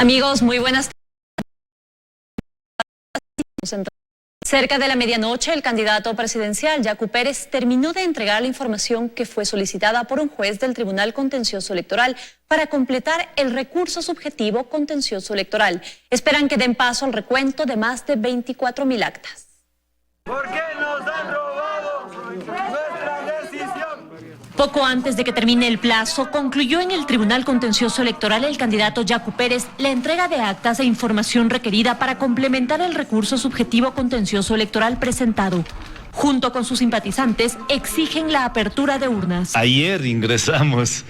Amigos, muy buenas tardes. Cerca de la medianoche, el candidato presidencial, Yacu Pérez, terminó de entregar la información que fue solicitada por un juez del Tribunal Contencioso Electoral para completar el recurso subjetivo contencioso electoral. Esperan que den paso al recuento de más de 24.000 actas. ¿Por qué nos han robado nuestra decisión? Poco antes de que termine el plazo, concluyó en el Tribunal Contencioso Electoral el candidato Yacu Pérez la entrega de actas e información requerida para complementar el recurso subjetivo contencioso electoral presentado. Junto con sus simpatizantes, exigen la apertura de urnas. Ayer ingresamos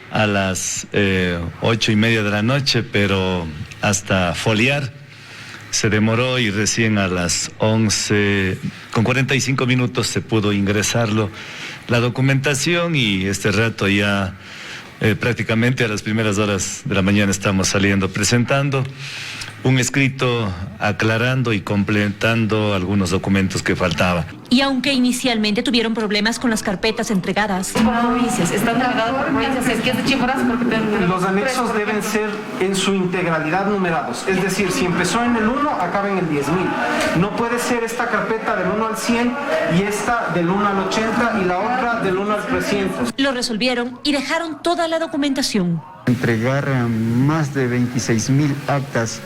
a las 8:30 de la noche, pero hasta foliar se demoró y recién a las 11:45 se pudo ingresarlo la documentación, y este rato ya prácticamente a las primeras horas de la mañana estamos saliendo presentando un escrito aclarando y completando algunos documentos que faltaban. Y aunque inicialmente tuvieron problemas con las carpetas entregadas. Por provincias, están numeradas por provincias, es que es de Chimborazo porque los anexos deben ser en su integralidad numerados, es decir, si empezó en el 1, acaba en el 10.000. No puede ser esta carpeta del 1 al 100 y esta del 1 al 80 y la otra del 1 al 300. Lo resolvieron y dejaron toda la documentación. Entregar más de 26.000 actas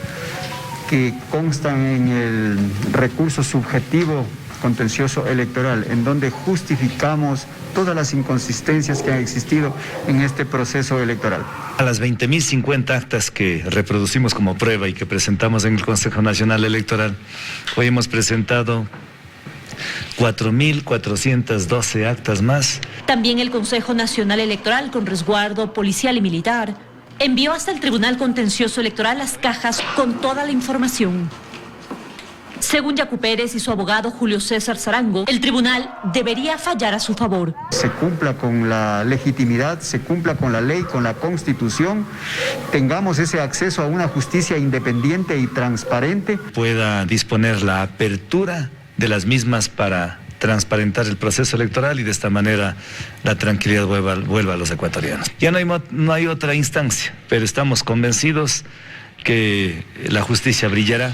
que constan en el recurso subjetivo contencioso electoral, en donde justificamos todas las inconsistencias que han existido en este proceso electoral. A las 20.050 actas que reproducimos como prueba y que presentamos en el Consejo Nacional Electoral, hoy hemos presentado 4.412 actas más. También el Consejo Nacional Electoral, con resguardo policial y militar, envió hasta el Tribunal Contencioso Electoral las cajas con toda la información. Según Yacu Pérez y su abogado Julio César Zarango, el tribunal debería fallar a su favor. Se cumpla con la legitimidad, se cumpla con la ley, con la Constitución, tengamos ese acceso a una justicia independiente y transparente. Pueda disponer la apertura de las mismas para transparentar el proceso electoral y de esta manera la tranquilidad vuelva a los ecuatorianos. Ya no hay otra instancia, pero estamos convencidos que la justicia brillará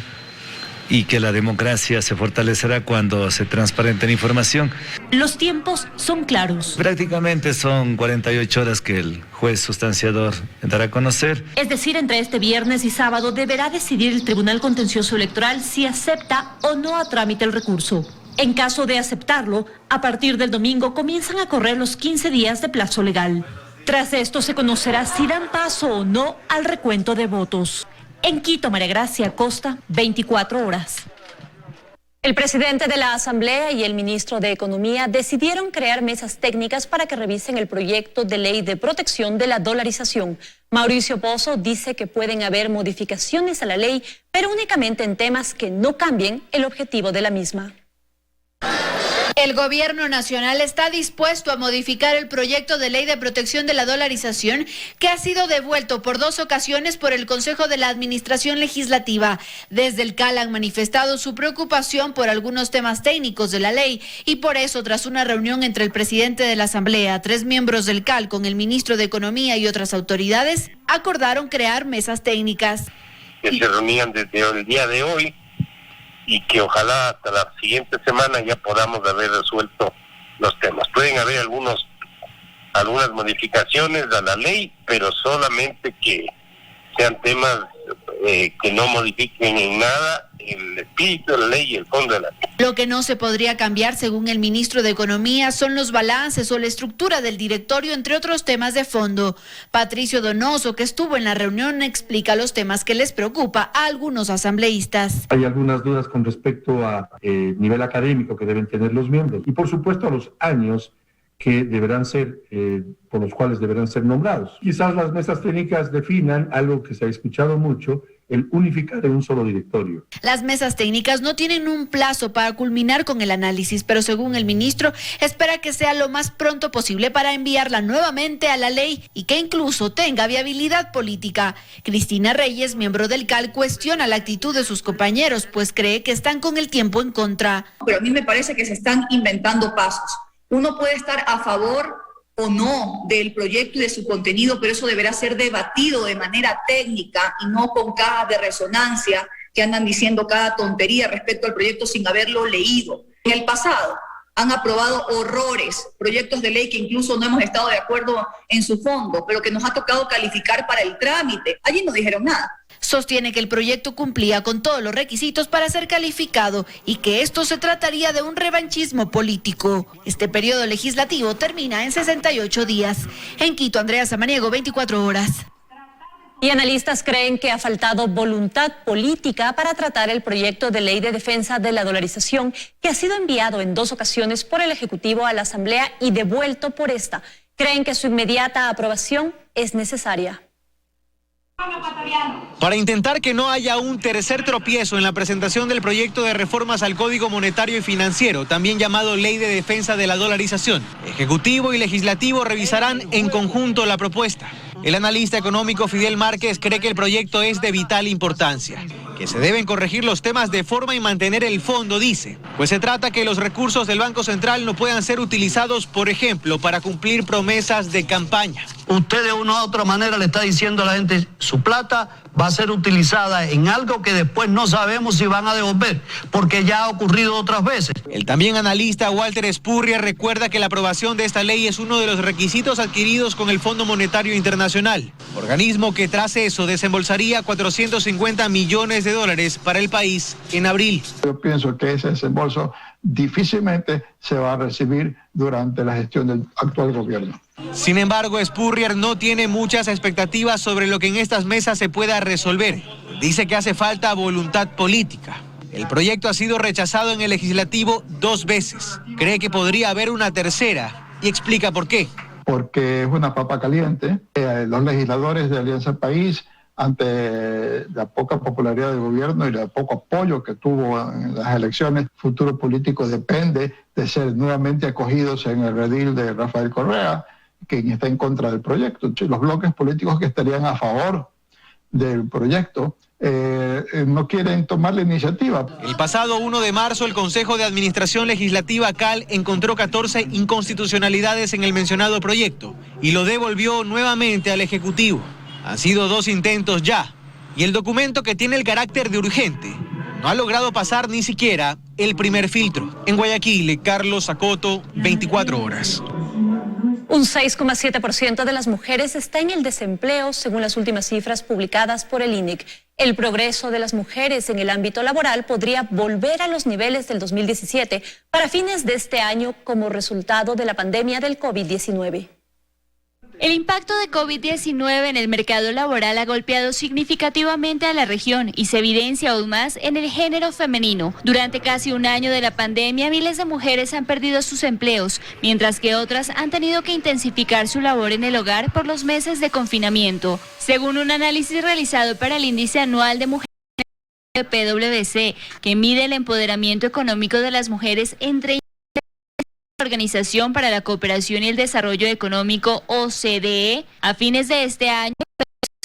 y que la democracia se fortalecerá cuando se transparente la información. Los tiempos son claros. Prácticamente son 48 horas que el juez sustanciador dará a conocer. Es decir, entre este viernes y sábado deberá decidir el Tribunal Contencioso Electoral si acepta o no a trámite el recurso. En caso de aceptarlo, a partir del domingo comienzan a correr los 15 días de plazo legal. Tras esto se conocerá si dan paso o no al recuento de votos. En Quito, María Gracia Acosta, 24 horas. El presidente de la Asamblea y el ministro de Economía decidieron crear mesas técnicas para que revisen el proyecto de ley de protección de la dolarización. Mauricio Pozo dice que pueden haber modificaciones a la ley, pero únicamente en temas que no cambien el objetivo de la misma. El gobierno nacional está dispuesto a modificar el proyecto de ley de protección de la dolarización que ha sido devuelto por 2 ocasiones por el Consejo de la Administración Legislativa. Desde el CAL han manifestado su preocupación por algunos temas técnicos de la ley y por eso, tras una reunión entre el presidente de la Asamblea, 3 miembros del CAL con el ministro de Economía y otras autoridades, acordaron crear mesas técnicas. Que se reunían desde el día de hoy y que ojalá hasta la siguiente semana ya podamos haber resuelto los temas. Pueden haber algunas modificaciones a la ley, pero solamente que sean temas que no modifiquen en nada el espíritu de la ley y el fondo de la ley. Lo que no se podría cambiar, según el ministro de Economía, son los balances o la estructura del directorio, entre otros temas de fondo. Patricio Donoso, que estuvo en la reunión, explica los temas que les preocupa a algunos asambleístas. Hay algunas dudas con respecto a nivel académico que deben tener los miembros y, por supuesto, a los años que deberán ser, por los cuales deberán ser nombrados. Quizás las mesas técnicas definan algo que se ha escuchado mucho, el unificar en un solo directorio. Las mesas técnicas no tienen un plazo para culminar con el análisis, pero según el ministro, espera que sea lo más pronto posible para enviarla nuevamente a la ley y que incluso tenga viabilidad política. Cristina Reyes, miembro del CAL, cuestiona la actitud de sus compañeros, pues cree que están con el tiempo en contra. Pero a mí me parece que se están inventando pasos. Uno puede estar a favor o no del proyecto y de su contenido, pero eso deberá ser debatido de manera técnica y no con cajas de resonancia que andan diciendo cada tontería respecto al proyecto sin haberlo leído. En el pasado han aprobado horrores, proyectos de ley que incluso no hemos estado de acuerdo en su fondo, pero que nos ha tocado calificar para el trámite. Allí no dijeron nada. Sostiene que el proyecto cumplía con todos los requisitos para ser calificado y que esto se trataría de un revanchismo político. Este periodo legislativo termina en 68 días. En Quito, Andrea Samaniego, 24 horas. Y analistas creen que ha faltado voluntad política para tratar el proyecto de ley de defensa de la dolarización que ha sido enviado en 2 ocasiones por el Ejecutivo a la Asamblea y devuelto por esta. Creen que su inmediata aprobación es necesaria. Para intentar que no haya un tercer tropiezo en la presentación del proyecto de reformas al Código Monetario y Financiero, también llamado Ley de Defensa de la Dolarización, Ejecutivo y Legislativo revisarán en conjunto la propuesta. El analista económico Fidel Márquez cree que el proyecto es de vital importancia, que se deben corregir los temas de forma y mantener el fondo, dice, pues se trata que los recursos del Banco Central no puedan ser utilizados, por ejemplo, para cumplir promesas de campaña. Usted de una u otra manera le está diciendo a la gente, su plata va a ser utilizada en algo que después no sabemos si van a devolver, porque ya ha ocurrido otras veces. El también analista Walter Spurrier recuerda que la aprobación de esta ley es uno de los requisitos adquiridos con el Fondo Monetario Internacional, organismo que tras eso desembolsaría $450 millones para el país en abril. Yo pienso que ese desembolso difícilmente se va a recibir durante la gestión del actual gobierno. Sin embargo, Spurrier no tiene muchas expectativas sobre lo que en estas mesas se pueda resolver. Dice que hace falta voluntad política. El proyecto ha sido rechazado en el legislativo 2 veces. Cree que podría haber una tercera y explica por qué. Porque es una papa caliente. Los legisladores de Alianza País, ante la poca popularidad del gobierno y el poco apoyo que tuvo en las elecciones, el futuro político depende de ser nuevamente acogidos en el redil de Rafael Correa, quien está en contra del proyecto. Los bloques políticos que estarían a favor del proyecto no quieren tomar la iniciativa. El pasado 1 de marzo, el Consejo de Administración Legislativa CAL encontró 14 inconstitucionalidades en el mencionado proyecto y lo devolvió nuevamente al Ejecutivo. Han sido 2 intentos ya, y el documento, que tiene el carácter de urgente, no ha logrado pasar ni siquiera el primer filtro. En Guayaquil, Carlos Sacoto, 24 horas. Un 6,7% de las mujeres está en el desempleo, según las últimas cifras publicadas por el INEC. El progreso de las mujeres en el ámbito laboral podría volver a los niveles del 2017 para fines de este año como resultado de la pandemia del COVID-19. El impacto de COVID-19 en el mercado laboral ha golpeado significativamente a la región y se evidencia aún más en el género femenino. Durante casi un año de la pandemia, miles de mujeres han perdido sus empleos, mientras que otras han tenido que intensificar su labor en el hogar por los meses de confinamiento. Según un análisis realizado para el Índice Anual de Mujeres de PwC, que mide el empoderamiento económico de las mujeres entre Organización para la Cooperación y el Desarrollo Económico, OCDE, a fines de este año,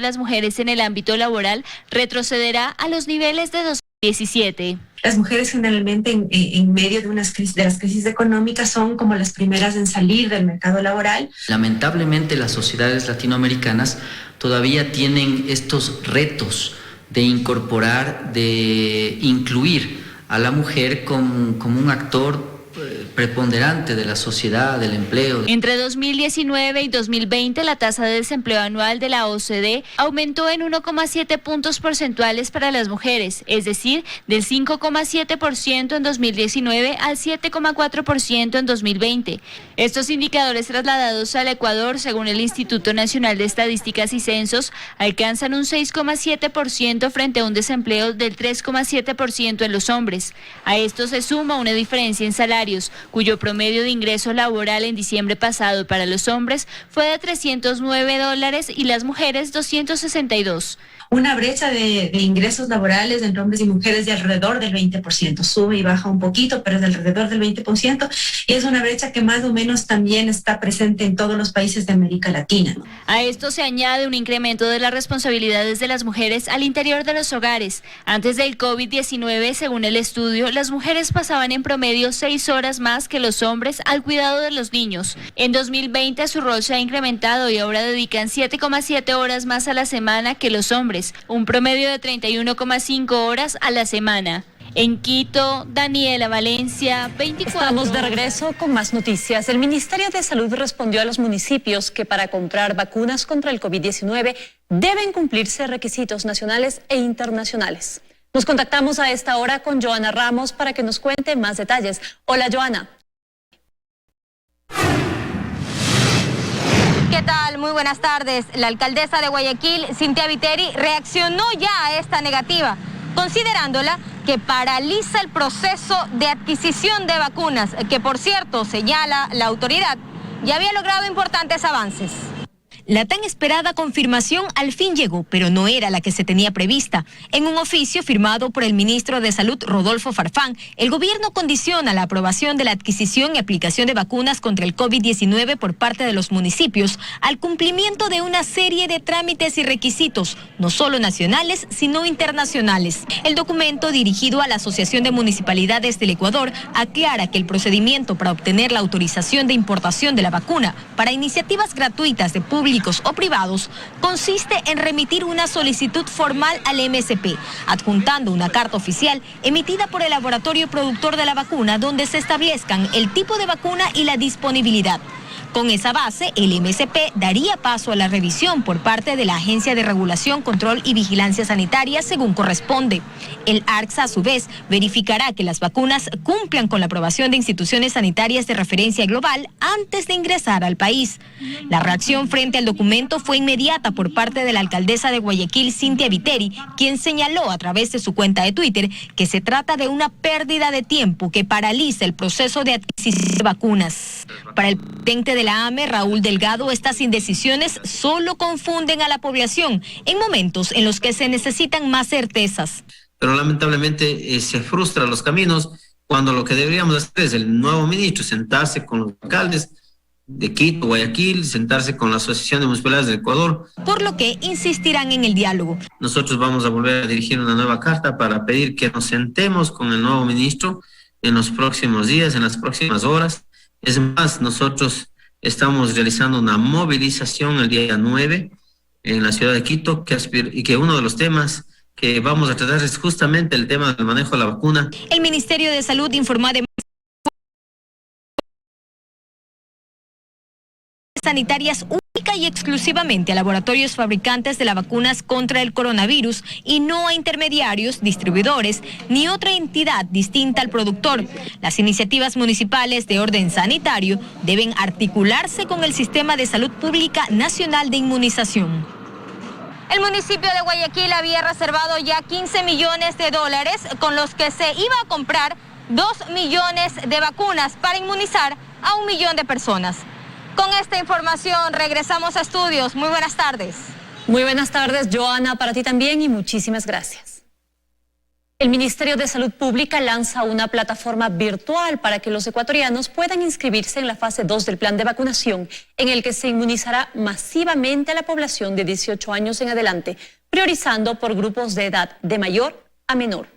las mujeres en el ámbito laboral retrocederá a los niveles de 2017. Las mujeres generalmente en medio de las crisis económicas son como las primeras en salir del mercado laboral. Lamentablemente las sociedades latinoamericanas todavía tienen estos retos de incorporar, de incluir a la mujer como un actor preponderante de la sociedad, del empleo. Entre 2019 y 2020, la tasa de desempleo anual de la OCDE aumentó en 1,7 puntos porcentuales para las mujeres, es decir, del 5,7% en 2019 al 7,4% en 2020. Estos indicadores trasladados al Ecuador, según el Instituto Nacional de Estadísticas y Censos, alcanzan un 6,7% frente a un desempleo del 3,7% en los hombres. A esto se suma una diferencia en salarios, cuyo promedio de ingreso laboral en diciembre pasado para los hombres fue de $309 y las mujeres $262. una brecha de ingresos laborales entre hombres y mujeres de alrededor del 20%. Sube y baja un poquito, pero es de alrededor del 20%. Y es una brecha que más o menos también está presente en todos los países de América Latina. A esto se añade un incremento de las responsabilidades de las mujeres al interior de los hogares. Antes del COVID-19, según el estudio, las mujeres pasaban en promedio 6 horas más que los hombres al cuidado de los niños. En 2020 su rol se ha incrementado y ahora dedican 7,7 horas más a la semana que los hombres, un promedio de 31,5 horas a la semana. En Quito, Daniela Valencia, 24. Estamos de regreso con más noticias. El Ministerio de Salud respondió a los municipios que para comprar vacunas contra el COVID-19 deben cumplirse requisitos nacionales e internacionales. Nos contactamos a esta hora con Joana Ramos para que nos cuente más detalles. Hola, Joana. ¿Qué tal? Muy buenas tardes. La alcaldesa de Guayaquil, Cintia Viteri, reaccionó ya a esta negativa, considerándola que paraliza el proceso de adquisición de vacunas, que por cierto, señala la autoridad, ya había logrado importantes avances. La tan esperada confirmación al fin llegó, pero no era la que se tenía prevista. En un oficio firmado por el ministro de Salud, Rodolfo Farfán, el gobierno condiciona la aprobación de la adquisición y aplicación de vacunas contra el COVID-19 por parte de los municipios al cumplimiento de una serie de trámites y requisitos, no solo nacionales, sino internacionales. El documento, dirigido a la Asociación de Municipalidades del Ecuador, aclara que el procedimiento para obtener la autorización de importación de la vacuna para iniciativas gratuitas de público o privados consiste en remitir una solicitud formal al MSP, adjuntando una carta oficial emitida por el laboratorio productor de la vacuna donde se establezcan el tipo de vacuna y la disponibilidad. Con esa base, el MSP daría paso a la revisión por parte de la Agencia de Regulación, Control y Vigilancia Sanitaria según corresponde. El ARCSA, a su vez, verificará que las vacunas cumplan con la aprobación de instituciones sanitarias de referencia global antes de ingresar al país. La reacción frente al documento fue inmediata por parte de la alcaldesa de Guayaquil, Cintia Viteri, quien señaló a través de su cuenta de Twitter que se trata de una pérdida de tiempo que paraliza el proceso de adquisición de vacunas. Para el presidente de la AME, Raúl Delgado, estas indecisiones solo confunden a la población en momentos en los que se necesitan más certezas. Pero lamentablemente se frustran los caminos cuando lo que deberíamos hacer es el nuevo ministro sentarse con los alcaldes de Quito, Guayaquil, sentarse con la Asociación de Municipalidades del Ecuador. Por lo que insistirán en el diálogo. Nosotros vamos a volver a dirigir una nueva carta para pedir que nos sentemos con el nuevo ministro en los próximos días, en las próximas horas. Es más, nosotros estamos realizando una movilización el día 9 en la ciudad de Quito y que uno de los temas que vamos a tratar es justamente el tema del manejo de la vacuna. El Ministerio de Salud informó además sanitarias única y exclusivamente a laboratorios fabricantes de las vacunas contra el coronavirus y no a intermediarios, distribuidores ni otra entidad distinta al productor. Las iniciativas municipales de orden sanitario deben articularse con el Sistema de Salud Pública Nacional de Inmunización. El municipio de Guayaquil había reservado ya $15 millones con los que se iba a comprar 2 millones de vacunas para inmunizar a 1 millón de personas. Con esta información regresamos a estudios. Muy buenas tardes. Muy buenas tardes, Joana, para ti también y muchísimas gracias. El Ministerio de Salud Pública lanza una plataforma virtual para que los ecuatorianos puedan inscribirse en la fase 2 del plan de vacunación, en el que se inmunizará masivamente a la población de 18 años en adelante, priorizando por grupos de edad de mayor a menor.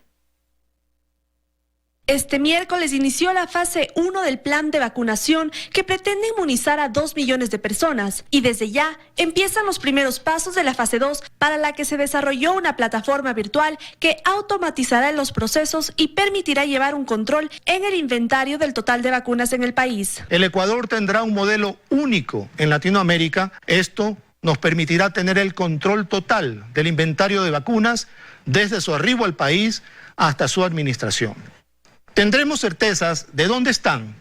Este miércoles inició la fase 1 del plan de vacunación que pretende inmunizar a 2 millones de personas y desde ya empiezan los primeros pasos de la fase 2 para la que se desarrolló una plataforma virtual que automatizará los procesos y permitirá llevar un control en el inventario del total de vacunas en el país. El Ecuador tendrá un modelo único en Latinoamérica. Esto nos permitirá tener el control total del inventario de vacunas desde su arribo al país hasta su administración. Tendremos certezas de dónde están,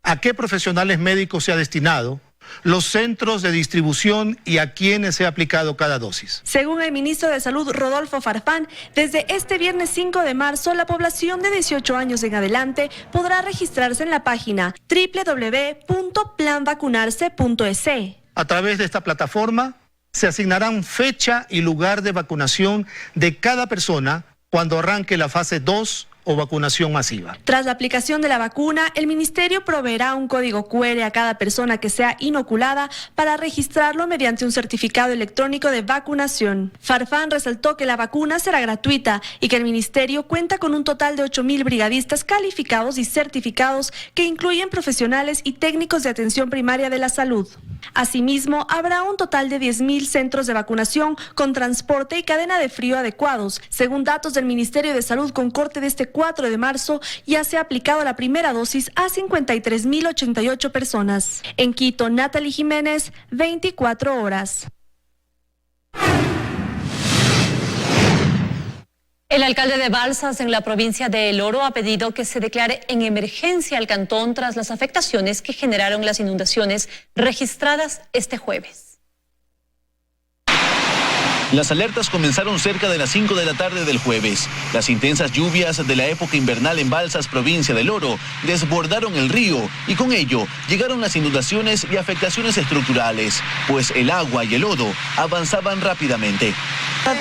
a qué profesionales médicos se ha destinado, los centros de distribución y a quiénes se ha aplicado cada dosis. Según el ministro de Salud, Rodolfo Farfán, desde este viernes 5 de marzo, la población de 18 años en adelante podrá registrarse en la página www.planvacunarse.es. A través de esta plataforma Se asignarán fecha y lugar de vacunación de cada persona cuando arranque la fase 2 o vacunación masiva. Tras la aplicación de la vacuna, el ministerio proveerá un código QR a cada persona que sea inoculada para registrarlo mediante un certificado electrónico de vacunación. Farfán resaltó que la vacuna será gratuita y que el ministerio cuenta con un total de 8.000 brigadistas calificados y certificados que incluyen profesionales y técnicos de atención primaria de la salud. Asimismo, habrá un total de 10.000 centros de vacunación con transporte y cadena de frío adecuados. Según datos del Ministerio de Salud, con corte de este 4 de marzo, ya se ha aplicado la primera dosis a 53.088 personas. En Quito, Natalie Jiménez, 24 horas. El alcalde de Balsas, en la provincia de El Oro, ha pedido que se declare en emergencia al cantón tras las afectaciones que generaron las inundaciones registradas este jueves. Las alertas comenzaron cerca de las 5 de la tarde del jueves. Las intensas lluvias de la época invernal en Balsas, provincia del Oro, desbordaron el río y con ello llegaron las inundaciones y afectaciones estructurales, pues el agua y el lodo avanzaban rápidamente.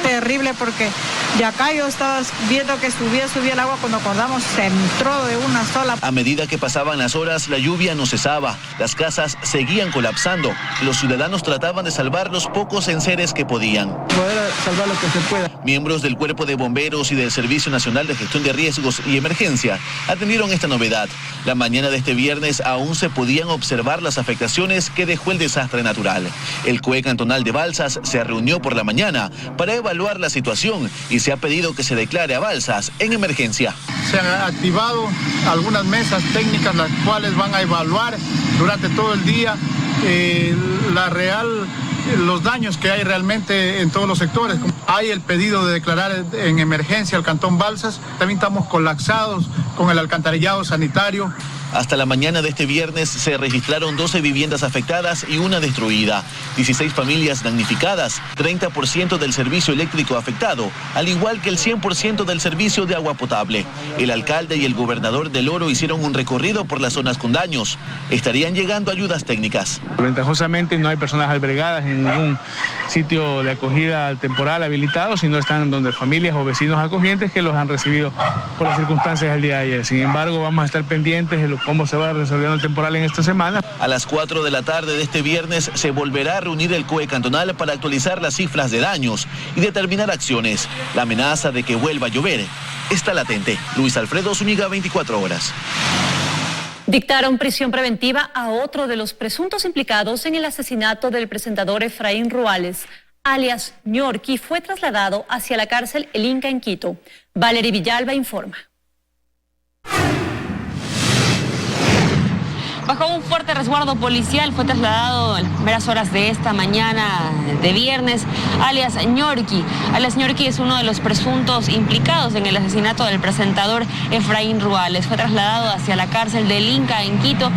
Terrible porque de acá yo estaba viendo que subía el agua, cuando acordamos se entró de una sola. A medida que pasaban las horas, la lluvia no cesaba, las casas seguían colapsando, los ciudadanos trataban de salvar los pocos enseres que podían. Poder salvar lo que se pueda. Miembros del Cuerpo de Bomberos y del Servicio Nacional de Gestión de Riesgos y Emergencia atendieron esta novedad. La mañana de este viernes aún se podían observar las afectaciones que dejó el desastre natural. El COE cantonal de Balsas se reunió por la mañana para evaluar la situación y se ha pedido que se declare a Balsas en emergencia. Se han activado algunas mesas técnicas las cuales van a evaluar durante todo el día los daños que hay realmente en todos los sectores. Hay el pedido de declarar en emergencia al cantón Balsas. También estamos colapsados con el alcantarillado sanitario. Hasta la mañana de este viernes se registraron 12 viviendas afectadas y una destruida, 16 familias damnificadas, 30% del servicio eléctrico afectado, al igual que el 100% del servicio de agua potable. El alcalde y el gobernador del Oro hicieron un recorrido por las zonas con daños. Estarían llegando ayudas técnicas. Ventajosamente no hay personas albergadas en ningún sitio de acogida temporal habilitado, sino están donde familias o vecinos acogientes que los han recibido por las circunstancias del día de ayer. Sin embargo, vamos a estar pendientes de cómo se va resolviendo el temporal en esta semana. A las 4 de la tarde de este viernes se volverá a reunir el COE cantonal para actualizar las cifras de daños y determinar acciones. La amenaza de que vuelva a llover está latente. Luis Alfredo Zúñiga, 24 horas. Dictaron prisión preventiva a otro de los presuntos implicados en el asesinato del presentador Efraín Ruales, alias Ñorqui. Fue trasladado hacia la cárcel El Inca en Quito. Valery Villalba informa. Bajo un fuerte resguardo policial fue trasladado en las primeras horas de esta mañana de viernes alias Ñorqui. Alias Ñorqui es uno de los presuntos implicados en el asesinato del presentador Efraín Ruales. Fue trasladado hacia la cárcel del Inca en Quito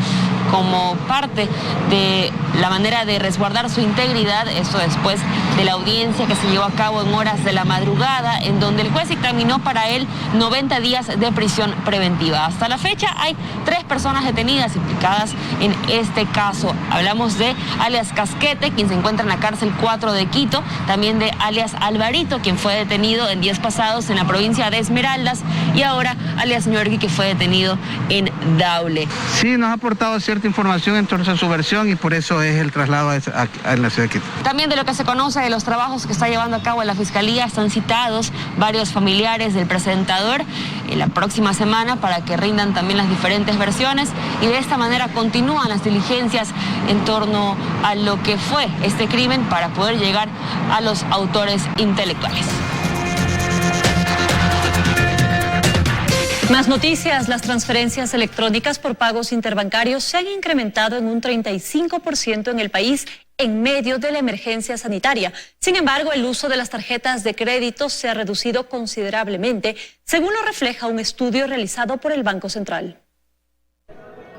como parte de la manera de resguardar su integridad, esto después de la audiencia que se llevó a cabo en horas de la madrugada, en donde el juez dictaminó para él 90 días de prisión preventiva. Hasta la fecha hay 3 personas detenidas implicadas en este caso. Hablamos de alias Casquete, quien se encuentra en la cárcel 4 de Quito, también de alias Alvarito, quien fue detenido en días pasados en la provincia de Esmeraldas, y ahora alias Ñorqui, que fue detenido en Daule. Sí, nos ha aportado cierta información en torno a su versión y por eso es el traslado a la ciudad de Quito. También de lo que se conoce de los trabajos que está llevando a cabo la Fiscalía, están citados varios familiares del presentador en la próxima semana para que rindan también las diferentes versiones, y de esta manera continúan las diligencias en torno a lo que fue este crimen para poder llegar a los autores intelectuales. Más noticias, las transferencias electrónicas por pagos interbancarios se han incrementado en un 35% en el país en medio de la emergencia sanitaria. Sin embargo, el uso de las tarjetas de crédito se ha reducido considerablemente, según lo refleja un estudio realizado por el Banco Central.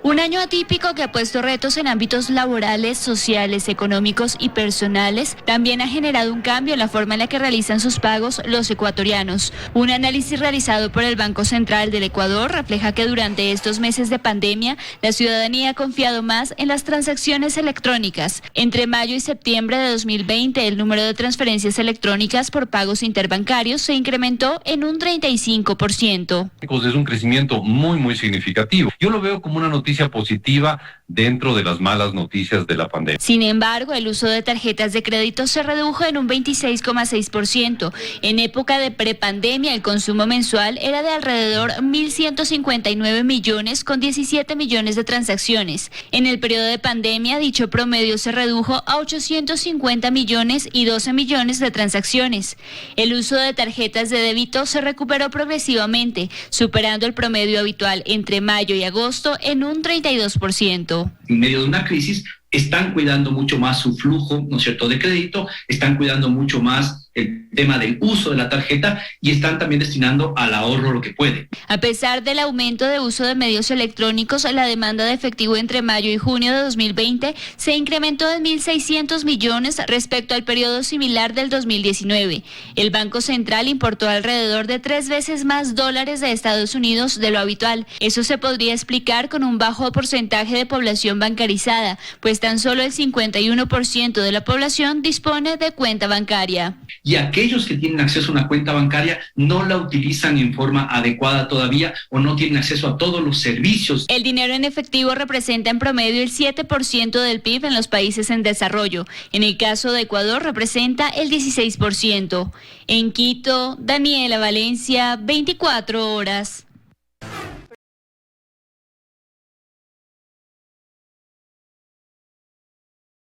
Un año atípico que ha puesto retos en ámbitos laborales, sociales, económicos y personales. También ha generado un cambio en la forma en la que realizan sus pagos los ecuatorianos. Un análisis realizado por el Banco Central del Ecuador refleja que durante estos meses de pandemia, la ciudadanía ha confiado más en las transacciones electrónicas. Entre mayo y septiembre de 2020, el número de transferencias electrónicas por pagos interbancarios se incrementó en un 35%. Es un crecimiento muy significativo. Yo lo veo como una noticia positiva dentro de las malas noticias de la pandemia. Sin embargo, el uso de tarjetas de crédito se redujo en un 26,6%. En época de prepandemia, el consumo mensual era de alrededor 1.159 millones con 17 millones de transacciones. En el periodo de pandemia, dicho promedio se redujo a 850 millones y 12 millones de transacciones. El uso de tarjetas de débito se recuperó progresivamente, superando el promedio habitual entre mayo y agosto en un 32%. En medio de una crisis, están cuidando mucho más su flujo, ¿no es cierto?, de crédito, están cuidando mucho más el tema del uso de la tarjeta y están también destinando al ahorro lo que puede. A pesar del aumento de uso de medios electrónicos, la demanda de efectivo entre mayo y junio de 2020 se incrementó en 1.600 millones respecto al periodo similar del 2019. El Banco Central importó alrededor de 3 veces más dólares de Estados Unidos de lo habitual. Eso se podría explicar con un bajo porcentaje de población bancarizada, pues tan solo el 51% de la población dispone de cuenta bancaria. Y aquellos que tienen acceso a una cuenta bancaria no la utilizan en forma adecuada todavía o no tienen acceso a todos los servicios. El dinero en efectivo representa en promedio el 7% del PIB en los países en desarrollo. En el caso de Ecuador representa el 16%. En Quito, Daniela Valencia, 24 horas.